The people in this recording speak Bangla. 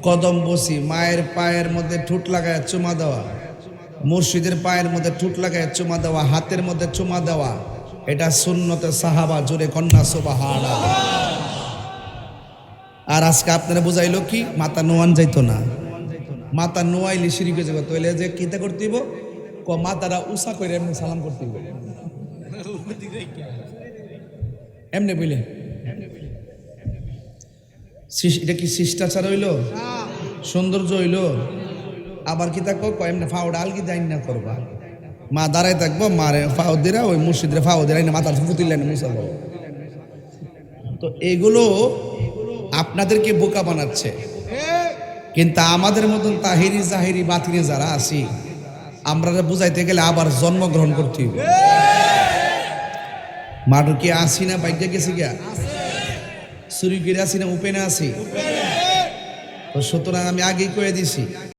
কদম বসি, মায়ের পায়ের মধ্যে ঠোঁট লাগায় চুমা দেওয়া, মুর্শিদের পায়ের মধ্যে ঠোঁট লাগায় চুমা দেওয়া, হাতের মধ্যে চুমা দেওয়া, এটা সুন্নতে সাহাবা। জোরে কন্যা সুবহানাল্লাহ। আর আজকে আপনারা বুঝাইলো কি মাথা নোয়ান যাইতো না, মাথা নোয়াইলে শিরিকে যাবে, তাইলে যে কিতা করতে হইব, মাথাটা উঁচা করে এমনি সালাম করতে হইব, এমনি বুঝলেন? এটা কি শিষ্টাচার হইল? সৌন্দর্য হইল? আবার কি থাকো এমনি ফাউডা আলগি দাইন না করবা, মা দাঁড়ায় থাকবো, মারে ফাউ দিরা ওই মুর্শিদের ফাউ দিরা মাথার ফুতিলেন মুসাবো। তো এগুলো আপনাদেরকে বোকা বানাচ্ছে। কিন্তু আমাদের মতন তাহিরি জাহিরি বাতিনি যারা আছি, আমরা বুঝাইতে গেলে আবার জন্মগ্রহণ করতে হবে। মাঠু কি আসি না বাইকে গেছি গিয়া, চুরি করে আসি না উপেনে আছি। তো সুতরাং আমি আগেই কয়ে দিছি,